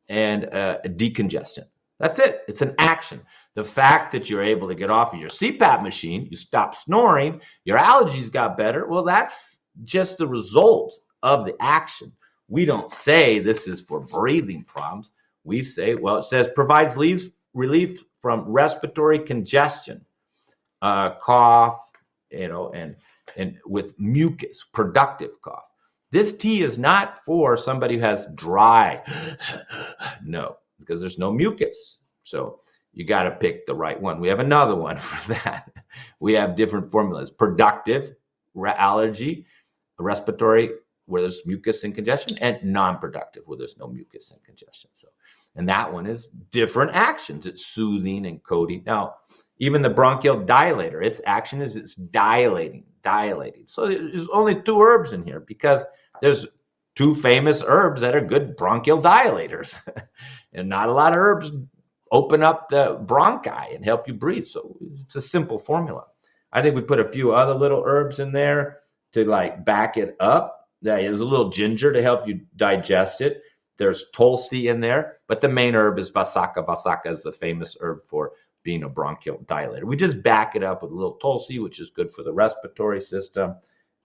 and a decongestant. That's it. It's an action. The fact that you're able to get off of your CPAP machine, you stop snoring, your allergies got better, well, that's just the result of the action. We don't say this is for breathing problems. We say, well, it says provides relief from respiratory congestion, cough, and with mucus, productive cough. This tea is not for somebody who has dry, no, because there's no mucus. So you got to pick the right one. We have another one for that. We have different formulas: productive, allergy, respiratory, where there's mucus and congestion, and non-productive, where there's no mucus and congestion. So, and that one is different actions. It's soothing and coating. Now, even the bronchial dilator, its action is it's dilating. So there's only 2 herbs in here because there's 2 famous herbs that are good bronchial dilators. And not a lot of herbs open up the bronchi and help you breathe. So it's a simple formula. I think we put a few other little herbs in there to like back it up. There's a little ginger to help you digest it. There's Tulsi in there, but the main herb is Vasaka. Vasaka is the famous herb for being a bronchial dilator. We just back it up with a little Tulsi, which is good for the respiratory system,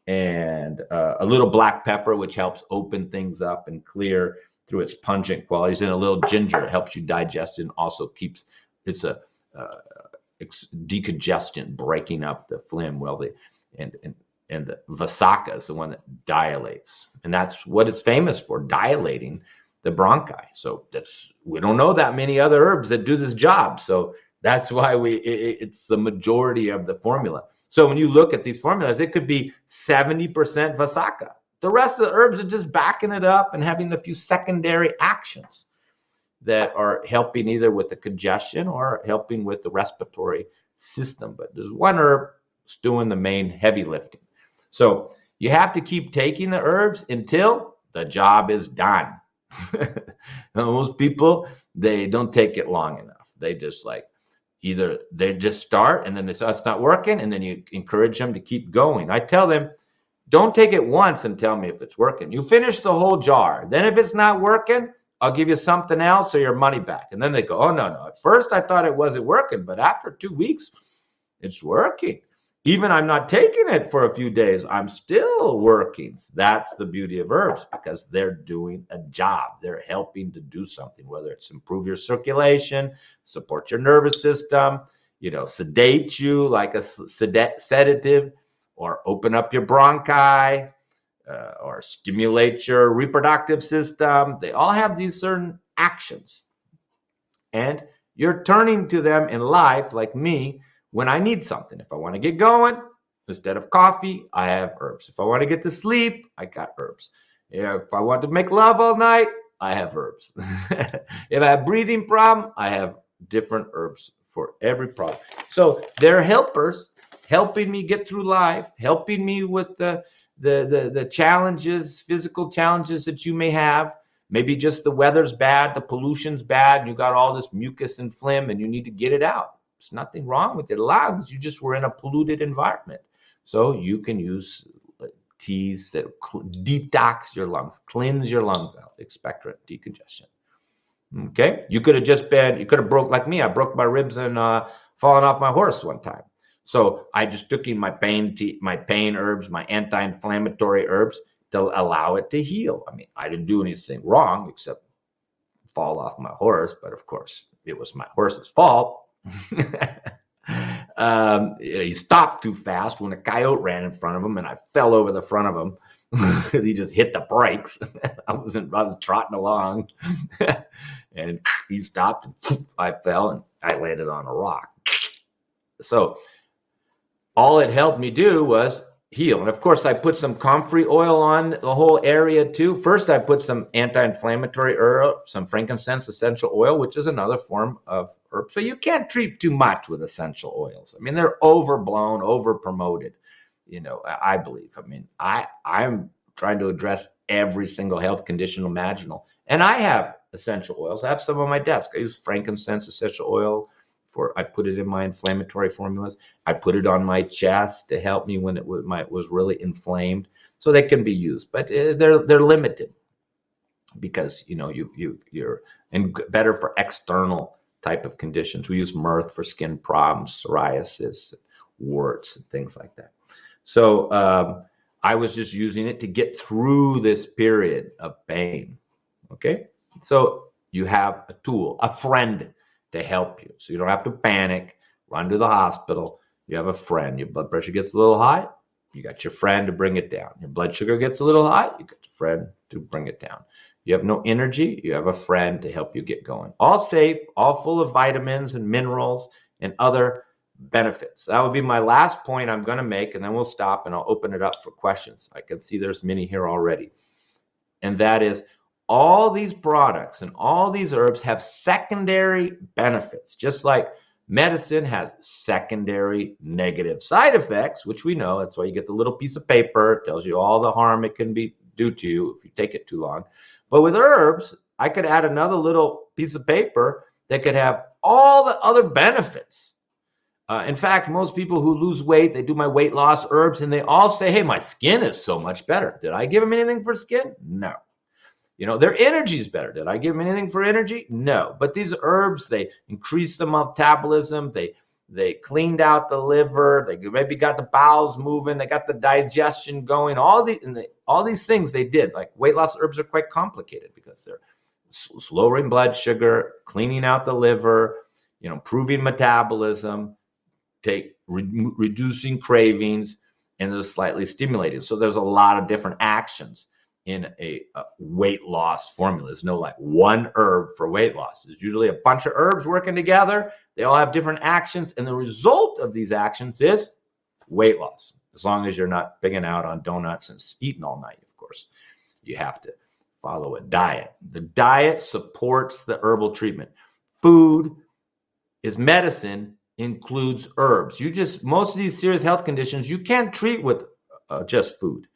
and a little black pepper, which helps open things up and clear through its pungent qualities, and a little ginger that helps you digest it and also keeps, it's a decongestant, breaking up the phlegm. Well, and the Vasaka is the one that dilates, and that's what it's famous for, dilating the bronchi. So we don't know that many other herbs that do this job. So that's why it's the majority of the formula. So when you look at these formulas, it could be 70% Vasaka. The rest of the herbs are just backing it up and having a few secondary actions that are helping either with the congestion or helping with the respiratory system. But there's one herb that's doing the main heavy lifting. So you have to keep taking the herbs until the job is done. Most people, they don't take it long enough. They just either they just start and then they say, oh, it's not working. And then you encourage them to keep going. I tell them, don't take it once and tell me if it's working. You finish the whole jar. Then if it's not working, I'll give you something else or your money back. And then they go, oh, no. At first I thought it wasn't working, but after 2 weeks, it's working. Even I'm not taking it for a few days, I'm still working. So that's the beauty of herbs, because they're doing a job. They're helping to do something, whether it's improve your circulation, support your nervous system, sedate you like a sedative, or open up your bronchi, or stimulate your reproductive system. They all have these certain actions. And you're turning to them in life, like me, when I need something. If I want to get going, instead of coffee, I have herbs. If I want to get to sleep, I got herbs. If I want to make love all night, I have herbs. If I have breathing problem, I have different herbs for every problem. So they're helpers, helping me get through life, helping me with the challenges, physical challenges that you may have. Maybe just the weather's bad, the pollution's bad, you got all this mucus and phlegm and you need to get it out. There's nothing wrong with your lungs. You just were in a polluted environment. So you can use teas that detox your lungs, cleanse your lungs out, expectorant, decongestion. Okay? You could have broke, like me, I broke my ribs and fallen off my horse one time. So I just took in my pain herbs, my anti-inflammatory herbs to allow it to heal. I mean, I didn't do anything wrong except fall off my horse, but of course it was my horse's fault. He stopped too fast when a coyote ran in front of him, and I fell over the front of him because he just hit the brakes. I was trotting along, and he stopped, and I fell, and I landed on a rock. So all it helped me do was heal. And of course, I put some comfrey oil on the whole area too. First, I put some anti-inflammatory herb, some frankincense essential oil, which is another form of herb. So you can't treat too much with essential oils. I mean, they're overblown, over-promoted, I believe. I mean, I'm trying to address every single health condition imaginable. And I have essential oils. I have some on my desk. I use frankincense essential oil. I put it in my inflammatory formulas. I put it on my chest to help me when it was really inflamed. So they can be used, but they're limited because you're better for external type of conditions. We use myrrh for skin problems, psoriasis, warts, and things like that. So I was just using it to get through this period of pain. Okay, so you have a tool, a friend to help you. So you don't have to panic, run to the hospital. You have a friend. Your blood pressure gets a little high, you got your friend to bring it down. Your blood sugar gets a little high, you got your friend to bring it down. You have no energy, you have a friend to help you get going. All safe, all full of vitamins and minerals and other benefits. That would be my last point I'm going to make, and then we'll stop and I'll open it up for questions. I can see there's many here already. And that is, all these products and all these herbs have secondary benefits, just like medicine has secondary negative side effects, which we know. That's why you get the little piece of paper. It tells you all the harm it can do to you if you take it too long. But with herbs, I could add another little piece of paper that could have all the other benefits. In fact, most people who lose weight, they do my weight loss herbs, and they all say, hey, my skin is so much better. Did I give them anything for skin? No. Their energy is better. Did I give them anything for energy? No. But these herbs, they increase the metabolism. They cleaned out the liver. They maybe got the bowels moving. They got the digestion going. All these things they did. Like weight loss herbs are quite complicated because they're lowering blood sugar, cleaning out the liver, improving metabolism, reducing cravings, and they're slightly stimulating. So there's a lot of different actions in a weight loss formula. There's no like one herb for weight loss. There's usually a bunch of herbs working together. They all have different actions, and the result of these actions is weight loss. As long as you're not bigging out on donuts and eating all night, of course. You have to follow a diet. The diet supports the herbal treatment. Food is medicine, includes herbs. Most of these serious health conditions, you can't treat with just food.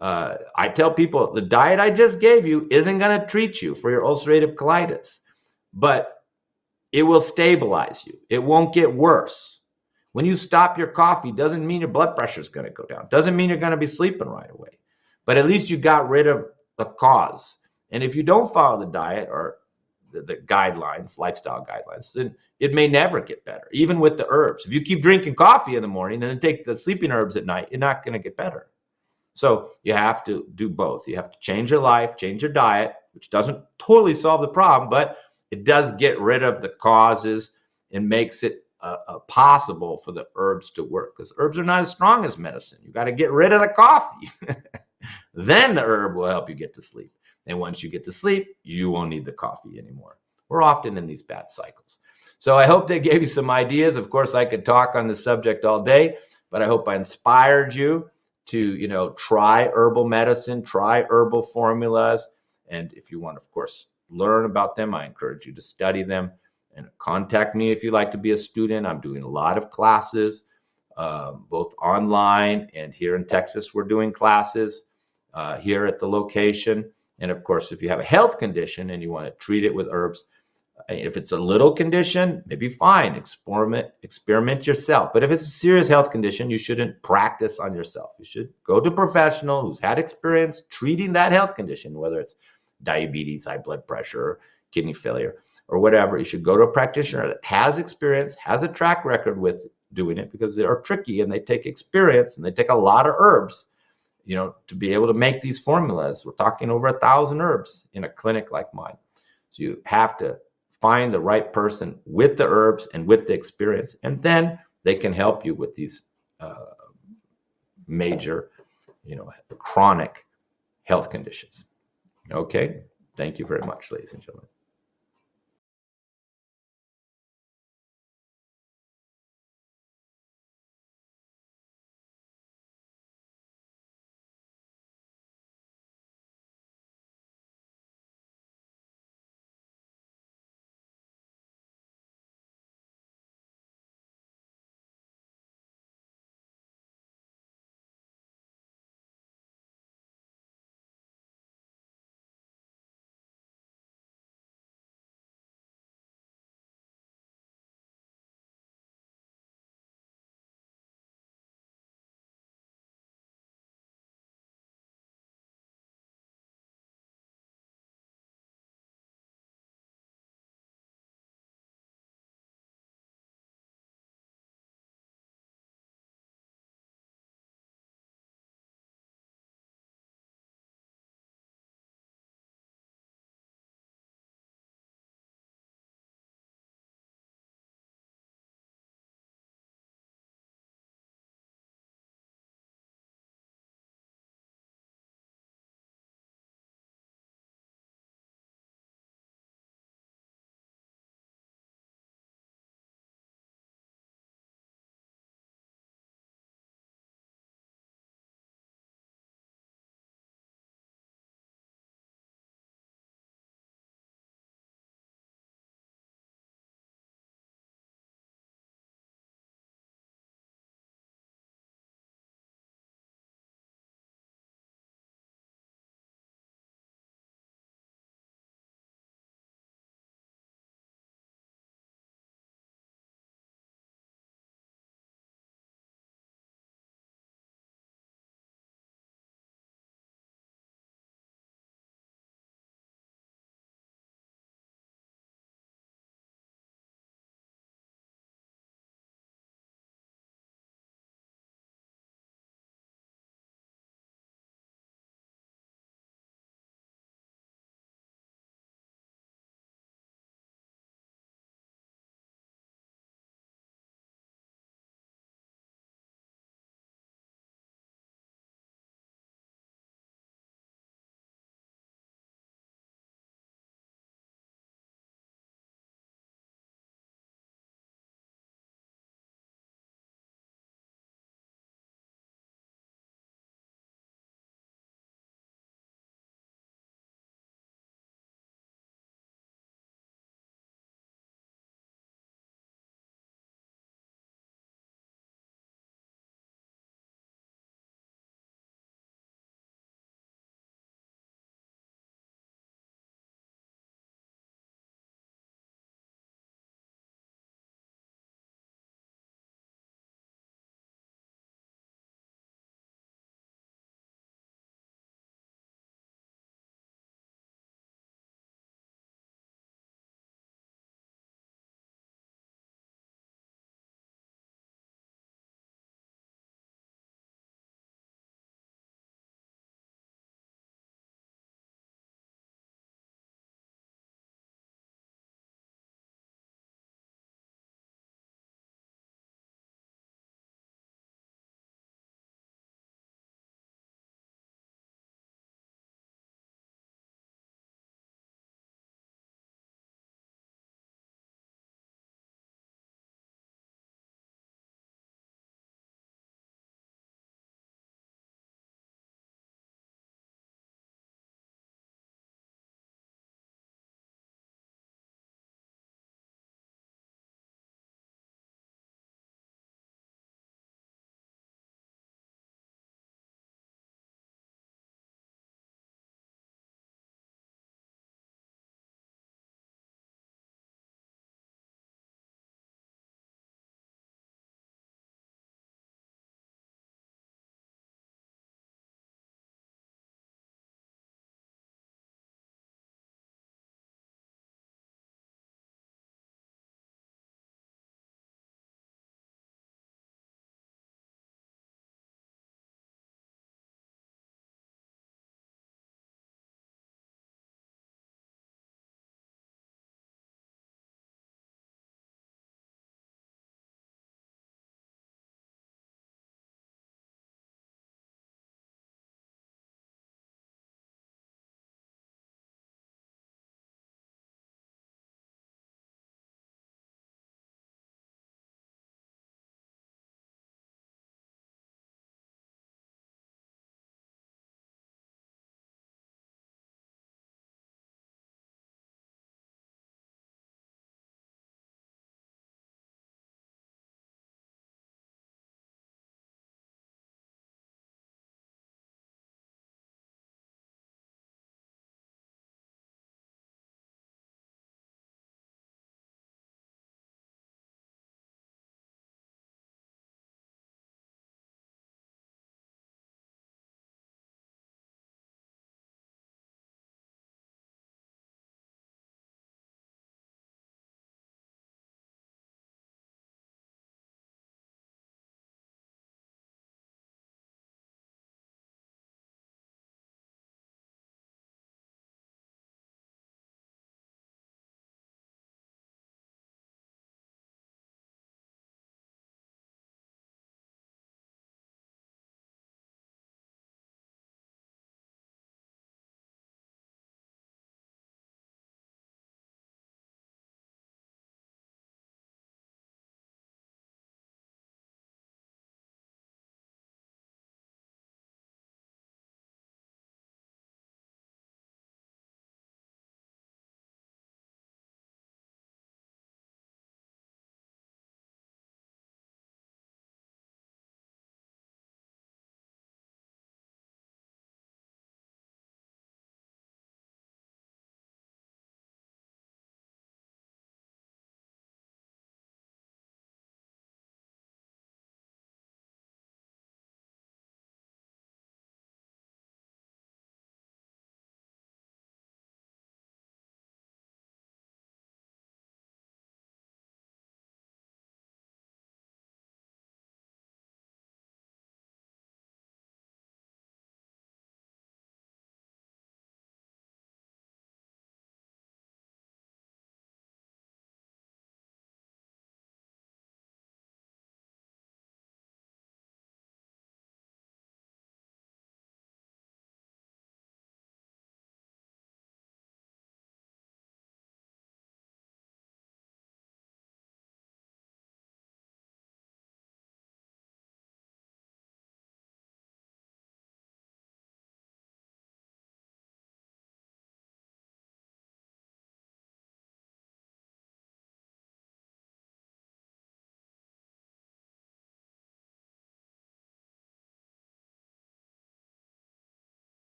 I tell people the diet I just gave you isn't going to treat you for your ulcerative colitis, but it will stabilize you. It won't get worse. When you stop your coffee, doesn't mean your blood pressure is going to go down. Doesn't mean you're going to be sleeping right away. But at least you got rid of the cause. And if you don't follow the diet or the guidelines, lifestyle guidelines, then it may never get better, even with the herbs. If you keep drinking coffee in the morning and then take the sleeping herbs at night, you're not going to get better. So you have to do both. You have to change your life, change your diet, which doesn't totally solve the problem, but it does get rid of the causes and makes it possible for the herbs to work, because herbs are not as strong as medicine. You got to get rid of the coffee. Then the herb will help you get to sleep. And once you get to sleep, you won't need the coffee anymore. We're often in these bad cycles. So I hope they gave you some ideas. Of course, I could talk on this subject all day, but I hope I inspired you to, try herbal medicine, try herbal formulas. And if you want to, of course, learn about them, I encourage you to study them and contact me if you'd like to be a student. I'm doing a lot of classes, both online and here in Texas, we're doing classes here at the location. And of course, if you have a health condition and you want to treat it with herbs, if it's a little condition, maybe fine, experiment yourself. But if it's a serious health condition, you shouldn't practice on yourself. You should go to a professional who's had experience treating that health condition, whether it's diabetes, high blood pressure, kidney failure, or whatever. You should go to a practitioner that has experience, has a track record with doing it, because they are tricky and they take experience and they take a lot of herbs, to be able to make these formulas. We're talking over 1,000 herbs in a clinic like mine. So you have to find the right person with the herbs and with the experience, and then they can help you with these major, chronic health conditions. Okay. Thank you very much, ladies and gentlemen.